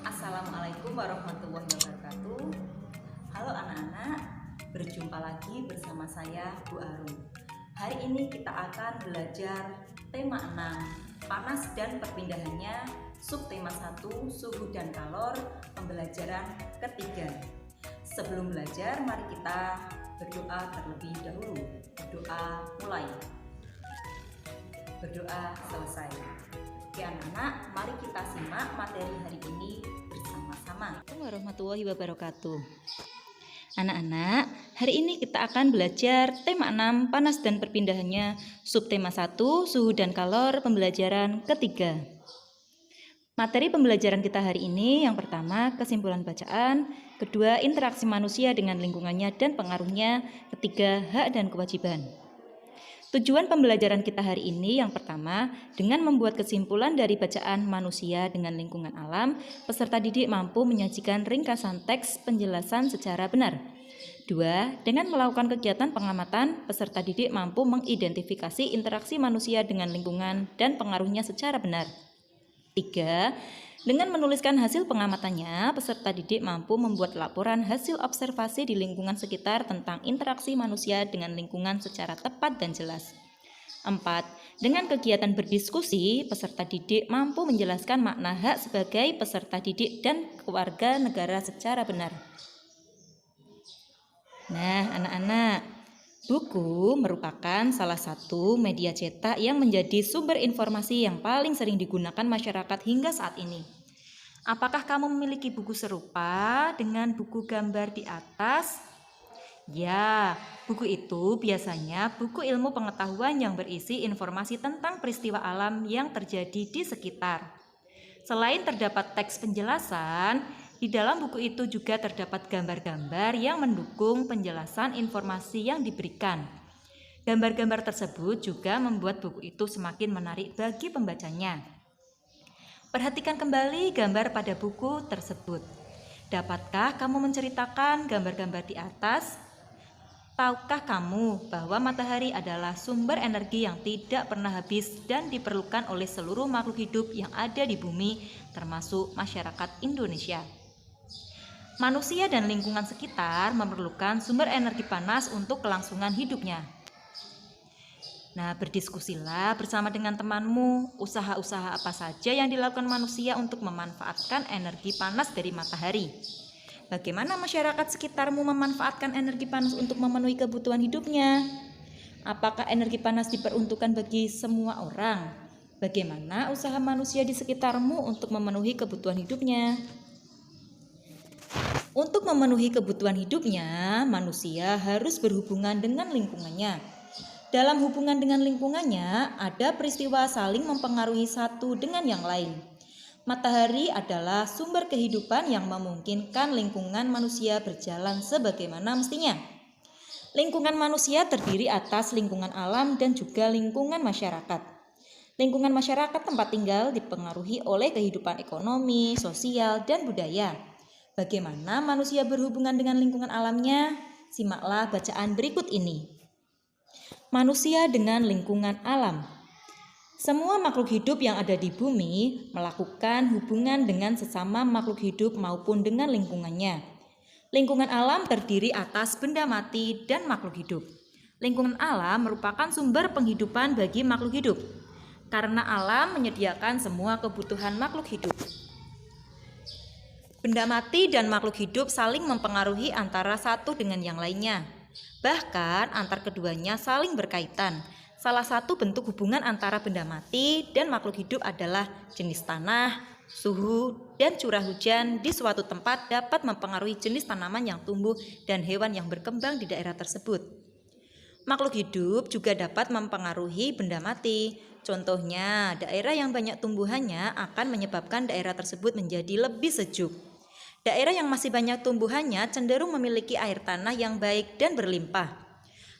Assalamualaikum warahmatullahi wabarakatuh. Halo anak-anak, berjumpa lagi bersama saya Bu Arum. Hari ini kita akan belajar tema 6, panas dan perpindahannya, subtema 1, suhu dan kalor, pembelajaran ketiga. Sebelum belajar, mari kita berdoa terlebih dahulu. Berdoa mulai. Berdoa selesai. Oke anak-anak, mari kita simak materi hari ini bersama-sama. Assalamualaikum warahmatullahi wabarakatuh. Anak-anak, hari ini kita akan belajar tema 6, panas dan perpindahannya, subtema 1, suhu dan kalor, pembelajaran ketiga. Materi pembelajaran kita hari ini yang pertama, kesimpulan bacaan, kedua, interaksi manusia dengan lingkungannya dan pengaruhnya, ketiga, hak dan kewajiban. Tujuan pembelajaran kita hari ini yang pertama, dengan membuat kesimpulan dari bacaan manusia dengan lingkungan alam, peserta didik mampu menyajikan ringkasan teks penjelasan secara benar. Dua, dengan melakukan kegiatan pengamatan, peserta didik mampu mengidentifikasi interaksi manusia dengan lingkungan dan pengaruhnya secara benar. Tiga, dengan menuliskan hasil pengamatannya, peserta didik mampu membuat laporan hasil observasi di lingkungan sekitar tentang interaksi manusia dengan lingkungan secara tepat dan jelas. 4. Dengan kegiatan berdiskusi, peserta didik mampu menjelaskan makna hak sebagai peserta didik dan keluarga negara secara benar. Nah, anak-anak, buku merupakan salah satu media cetak yang menjadi sumber informasi yang paling sering digunakan masyarakat hingga saat ini. Apakah kamu memiliki buku serupa dengan buku gambar di atas? Ya, buku itu biasanya buku ilmu pengetahuan yang berisi informasi tentang peristiwa alam yang terjadi di sekitar. Selain terdapat teks penjelasan, di dalam buku itu juga terdapat gambar-gambar yang mendukung penjelasan informasi yang diberikan. Gambar-gambar tersebut juga membuat buku itu semakin menarik bagi pembacanya. Perhatikan kembali gambar pada buku tersebut. Dapatkah kamu menceritakan gambar-gambar di atas? Tahukah kamu bahwa matahari adalah sumber energi yang tidak pernah habis dan diperlukan oleh seluruh makhluk hidup yang ada di bumi, termasuk masyarakat Indonesia? Manusia dan lingkungan sekitar memerlukan sumber energi panas untuk kelangsungan hidupnya. Nah, berdiskusilah bersama dengan temanmu, usaha-usaha apa saja yang dilakukan manusia untuk memanfaatkan energi panas dari matahari. Bagaimana masyarakat sekitarmu memanfaatkan energi panas untuk memenuhi kebutuhan hidupnya? Apakah energi panas diperuntukkan bagi semua orang? Bagaimana usaha manusia di sekitarmu untuk memenuhi kebutuhan hidupnya? Untuk memenuhi kebutuhan hidupnya, manusia harus berhubungan dengan lingkungannya. Dalam hubungan dengan lingkungannya, ada peristiwa saling mempengaruhi satu dengan yang lain. Matahari adalah sumber kehidupan yang memungkinkan lingkungan manusia berjalan sebagaimana mestinya. Lingkungan manusia terdiri atas lingkungan alam dan juga lingkungan masyarakat. Lingkungan masyarakat tempat tinggal dipengaruhi oleh kehidupan ekonomi, sosial, dan budaya. Bagaimana manusia berhubungan dengan lingkungan alamnya? Simaklah bacaan berikut ini. Manusia dengan lingkungan alam. Semua makhluk hidup yang ada di bumi melakukan hubungan dengan sesama makhluk hidup maupun dengan lingkungannya. Lingkungan alam terdiri atas benda mati dan makhluk hidup. Lingkungan alam merupakan sumber penghidupan bagi makhluk hidup, karena alam menyediakan semua kebutuhan makhluk hidup. Benda mati dan makhluk hidup saling mempengaruhi antara satu dengan yang lainnya. Bahkan antar keduanya saling berkaitan. Salah satu bentuk hubungan antara benda mati dan makhluk hidup adalah jenis tanah, suhu, dan curah hujan di suatu tempat dapat mempengaruhi jenis tanaman yang tumbuh dan hewan yang berkembang di daerah tersebut. Makhluk hidup juga dapat mempengaruhi benda mati. Contohnya, daerah yang banyak tumbuhannya akan menyebabkan daerah tersebut menjadi lebih sejuk. Daerah yang masih banyak tumbuhannya cenderung memiliki air tanah yang baik dan berlimpah.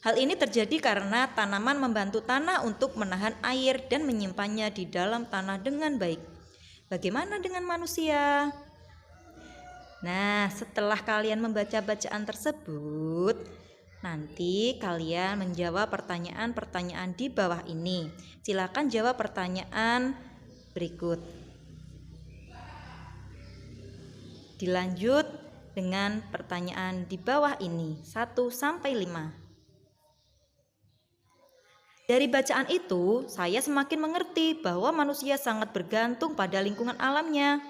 Hal ini terjadi karena tanaman membantu tanah untuk menahan air dan menyimpannya di dalam tanah dengan baik. Bagaimana dengan manusia? Nah, setelah kalian membaca bacaan tersebut, nanti kalian menjawab pertanyaan-pertanyaan di bawah ini. Silakan jawab pertanyaan berikut. Dilanjut dengan pertanyaan di bawah ini, 1 sampai 5. Dari bacaan itu, saya semakin mengerti bahwa manusia sangat bergantung pada lingkungan alamnya.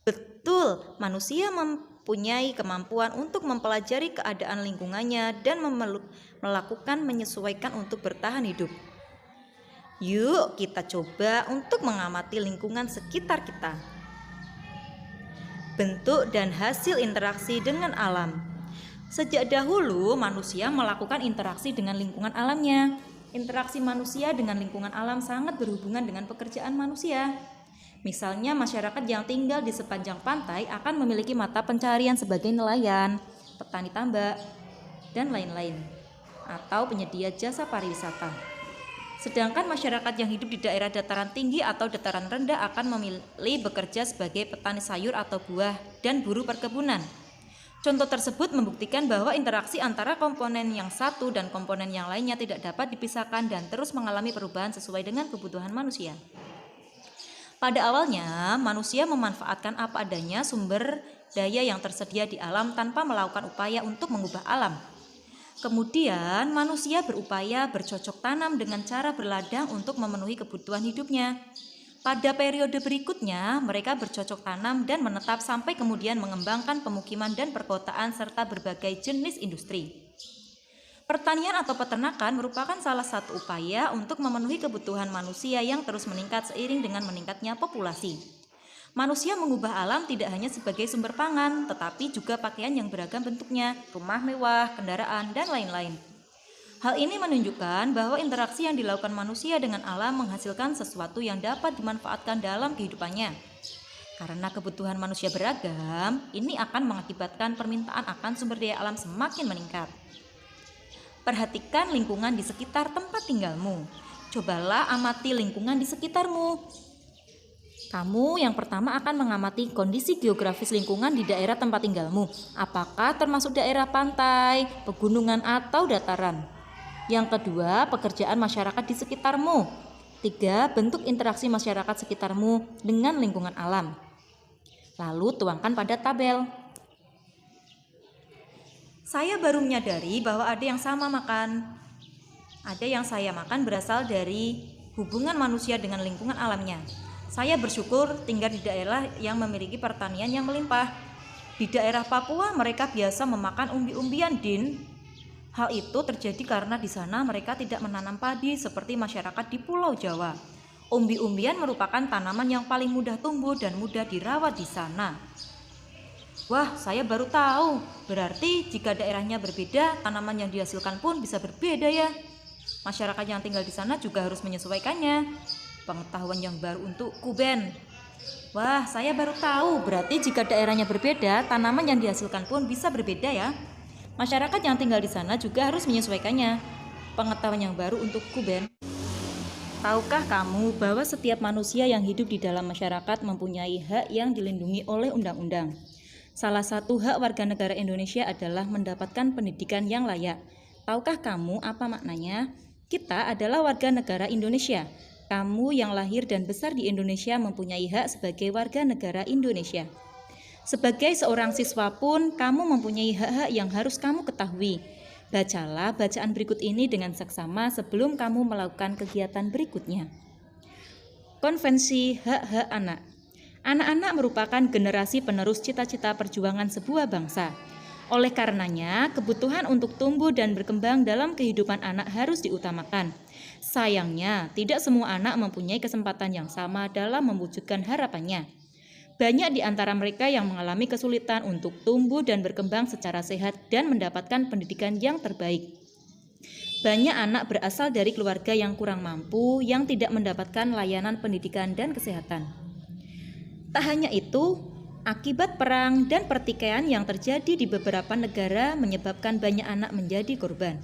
Betul, manusia mempunyai kemampuan untuk mempelajari keadaan lingkungannya dan melakukan menyesuaikan untuk bertahan hidup. Yuk, kita coba untuk mengamati lingkungan sekitar kita. Bentuk dan hasil interaksi dengan alam. Sejak dahulu, manusia melakukan interaksi dengan lingkungan alamnya. Interaksi manusia dengan lingkungan alam sangat berhubungan dengan pekerjaan manusia. Misalnya, masyarakat yang tinggal di sepanjang pantai akan memiliki mata pencaharian sebagai nelayan, petani tambak, dan lain-lain, atau penyedia jasa pariwisata. Sedangkan masyarakat yang hidup di daerah dataran tinggi atau dataran rendah akan memilih bekerja sebagai petani sayur atau buah dan buruh perkebunan. Contoh tersebut membuktikan bahwa interaksi antara komponen yang satu dan komponen yang lainnya tidak dapat dipisahkan dan terus mengalami perubahan sesuai dengan kebutuhan manusia. Pada awalnya, manusia memanfaatkan apa adanya sumber daya yang tersedia di alam tanpa melakukan upaya untuk mengubah alam. Kemudian, manusia berupaya bercocok tanam dengan cara berladang untuk memenuhi kebutuhan hidupnya. Pada periode berikutnya, mereka bercocok tanam dan menetap sampai kemudian mengembangkan pemukiman dan perkotaan serta berbagai jenis industri. Pertanian atau peternakan merupakan salah satu upaya untuk memenuhi kebutuhan manusia yang terus meningkat seiring dengan meningkatnya populasi. Manusia mengubah alam tidak hanya sebagai sumber pangan, tetapi juga pakaian yang beragam bentuknya, rumah mewah, kendaraan, dan lain-lain. Hal ini menunjukkan bahwa interaksi yang dilakukan manusia dengan alam menghasilkan sesuatu yang dapat dimanfaatkan dalam kehidupannya. Karena kebutuhan manusia beragam, ini akan mengakibatkan permintaan akan sumber daya alam semakin meningkat. Perhatikan lingkungan di sekitar tempat tinggalmu. Cobalah amati lingkungan di sekitarmu. Kamu yang pertama akan mengamati kondisi geografis lingkungan di daerah tempat tinggalmu. Apakah termasuk daerah pantai, pegunungan, atau dataran? Yang kedua, pekerjaan masyarakat di sekitarmu. 3. Bentuk interaksi masyarakat sekitarmu dengan lingkungan alam. Lalu tuangkan pada tabel. Saya baru menyadari bahwa ada yang saya makan berasal dari hubungan manusia dengan lingkungan alamnya. Saya bersyukur tinggal di daerah yang memiliki pertanian yang melimpah. Di daerah Papua mereka biasa memakan umbi-umbian, Din. Hal itu terjadi karena di sana mereka tidak menanam padi seperti masyarakat di Pulau Jawa. Umbi-umbian merupakan tanaman yang paling mudah tumbuh dan mudah dirawat di sana. Wah, saya baru tahu. Berarti jika daerahnya berbeda, tanaman yang dihasilkan pun bisa berbeda ya. Masyarakat yang tinggal di sana juga harus menyesuaikannya. Pengetahuan yang baru untukku, Ben. Wah, saya baru tahu. Berarti jika daerahnya berbeda, tanaman yang dihasilkan pun bisa berbeda ya. Masyarakat yang tinggal di sana juga harus menyesuaikannya. Pengetahuan yang baru untukku, Ben. Tahukah kamu bahwa setiap manusia yang hidup di dalam masyarakat mempunyai hak yang dilindungi oleh undang-undang? Salah satu hak warga negara Indonesia adalah mendapatkan pendidikan yang layak. Tahukah kamu apa maknanya? Kita adalah warga negara Indonesia. Kamu yang lahir dan besar di Indonesia mempunyai hak sebagai warga negara Indonesia. Sebagai seorang siswa pun, kamu mempunyai hak-hak yang harus kamu ketahui. Bacalah bacaan berikut ini dengan seksama sebelum kamu melakukan kegiatan berikutnya. Konvensi Hak-Hak Anak. Anak-anak merupakan generasi penerus cita-cita perjuangan sebuah bangsa. Oleh karenanya, kebutuhan untuk tumbuh dan berkembang dalam kehidupan anak harus diutamakan. Sayangnya, tidak semua anak mempunyai kesempatan yang sama dalam mewujudkan harapannya. Banyak di antara mereka yang mengalami kesulitan untuk tumbuh dan berkembang secara sehat dan mendapatkan pendidikan yang terbaik. Banyak anak berasal dari keluarga yang kurang mampu, yang tidak mendapatkan layanan pendidikan dan kesehatan. Tak hanya itu, akibat perang dan pertikaian yang terjadi di beberapa negara menyebabkan banyak anak menjadi korban.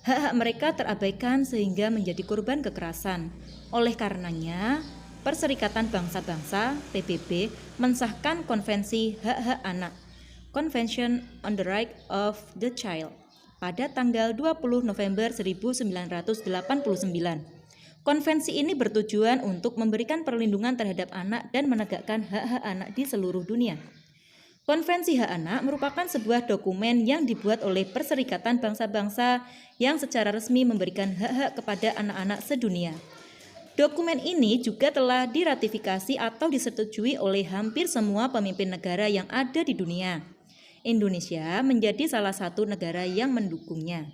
Hak-hak mereka terabaikan sehingga menjadi korban kekerasan. Oleh karenanya, Perserikatan Bangsa-Bangsa (PBB) mensahkan Konvensi Hak-Hak Anak (Convention on the Rights of the Child) pada tanggal 20 November 1989. Konvensi ini bertujuan untuk memberikan perlindungan terhadap anak dan menegakkan hak-hak anak di seluruh dunia. Konvensi Hak Anak merupakan sebuah dokumen yang dibuat oleh Perserikatan Bangsa-Bangsa yang secara resmi memberikan hak-hak kepada anak-anak sedunia. Dokumen ini juga telah diratifikasi atau disetujui oleh hampir semua pemimpin negara yang ada di dunia. Indonesia menjadi salah satu negara yang mendukungnya.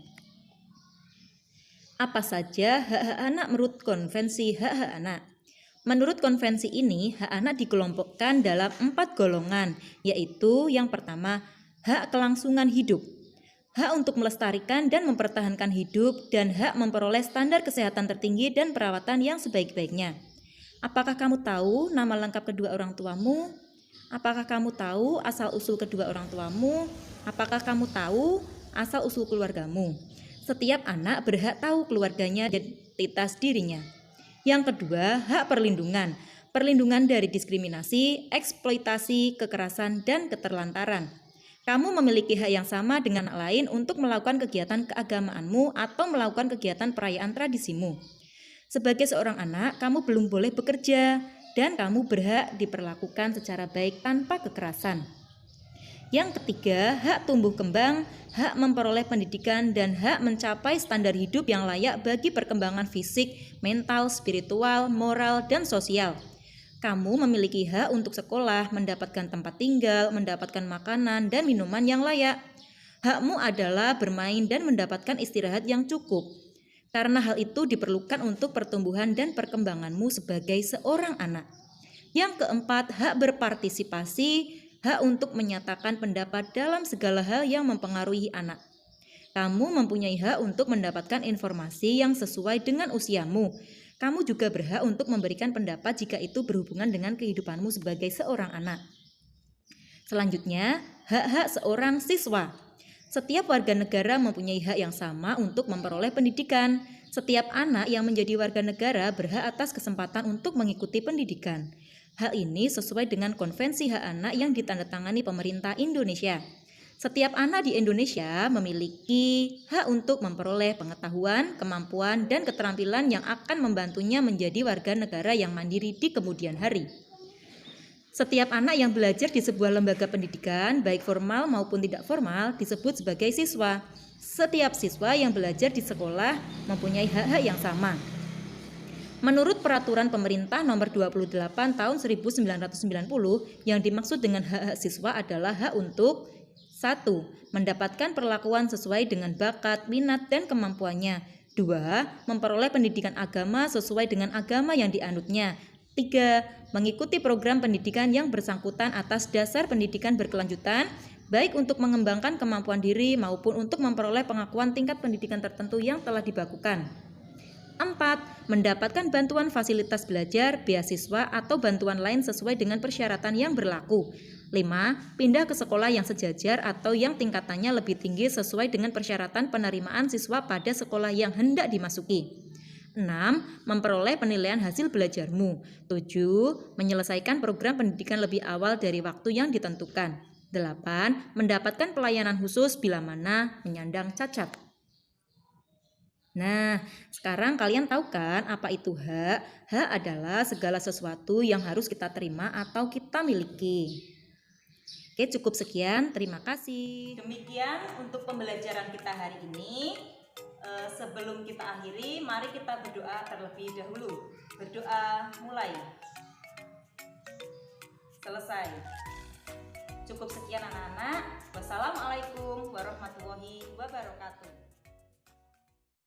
Apa saja hak-hak anak menurut Konvensi Hak-Hak Anak? Menurut konvensi ini, hak anak dikelompokkan dalam 4 golongan, yaitu yang pertama, hak kelangsungan hidup, hak untuk melestarikan dan mempertahankan hidup, dan hak memperoleh standar kesehatan tertinggi dan perawatan yang sebaik-baiknya. Apakah kamu tahu nama lengkap kedua orang tuamu? Apakah kamu tahu asal-usul kedua orang tuamu? Apakah kamu tahu asal-usul keluargamu? Setiap anak berhak tahu keluarganya dan identitas dirinya. Yang kedua, hak perlindungan. Perlindungan dari diskriminasi, eksploitasi, kekerasan, dan keterlantaran. Kamu memiliki hak yang sama dengan anak lain untuk melakukan kegiatan keagamaanmu atau melakukan kegiatan perayaan tradisimu. Sebagai seorang anak, kamu belum boleh bekerja dan kamu berhak diperlakukan secara baik tanpa kekerasan. Yang ketiga, hak tumbuh kembang, hak memperoleh pendidikan, dan hak mencapai standar hidup yang layak bagi perkembangan fisik, mental, spiritual, moral, dan sosial. Kamu memiliki hak untuk sekolah, mendapatkan tempat tinggal, mendapatkan makanan dan minuman yang layak. Hakmu adalah bermain dan mendapatkan istirahat yang cukup. Karena hal itu diperlukan untuk pertumbuhan dan perkembanganmu sebagai seorang anak. Yang keempat, hak berpartisipasi, hak untuk menyatakan pendapat dalam segala hal yang mempengaruhi anak. Kamu mempunyai hak untuk mendapatkan informasi yang sesuai dengan usiamu. Kamu juga berhak untuk memberikan pendapat jika itu berhubungan dengan kehidupanmu sebagai seorang anak. Selanjutnya, hak-hak seorang siswa. Setiap warga negara mempunyai hak yang sama untuk memperoleh pendidikan. Setiap anak yang menjadi warga negara berhak atas kesempatan untuk mengikuti pendidikan. Hal ini sesuai dengan Konvensi Hak Anak yang ditandatangani pemerintah Indonesia. Setiap anak di Indonesia memiliki hak untuk memperoleh pengetahuan, kemampuan, dan keterampilan yang akan membantunya menjadi warga negara yang mandiri di kemudian hari. Setiap anak yang belajar di sebuah lembaga pendidikan, baik formal maupun tidak formal, disebut sebagai siswa. Setiap siswa yang belajar di sekolah mempunyai hak-hak yang sama. Menurut Peraturan Pemerintah Nomor 28 Tahun 1990, yang dimaksud dengan hak-hak siswa adalah hak untuk 1. Mendapatkan perlakuan sesuai dengan bakat, minat, dan kemampuannya. 2. Memperoleh pendidikan agama sesuai dengan agama yang dianutnya. 3. Mengikuti program pendidikan yang bersangkutan atas dasar pendidikan berkelanjutan, baik untuk mengembangkan kemampuan diri maupun untuk memperoleh pengakuan tingkat pendidikan tertentu yang telah dibakukan. 4. Mendapatkan bantuan fasilitas belajar, beasiswa, atau bantuan lain sesuai dengan persyaratan yang berlaku. 5. Pindah ke sekolah yang sejajar atau yang tingkatannya lebih tinggi sesuai dengan persyaratan penerimaan siswa pada sekolah yang hendak dimasuki. 6. Memperoleh penilaian hasil belajarmu. 7. Menyelesaikan program pendidikan lebih awal dari waktu yang ditentukan. 8. Mendapatkan pelayanan khusus bila mana menyandang cacat. Nah, sekarang kalian tahu kan apa itu hak? Hak adalah segala sesuatu yang harus kita terima atau kita miliki. Oke, cukup sekian. Terima kasih. Demikian untuk pembelajaran kita hari ini. Sebelum kita akhiri, mari kita berdoa terlebih dahulu. Berdoa mulai. Selesai. Cukup sekian anak-anak. Wassalamualaikum warahmatullahi wabarakatuh.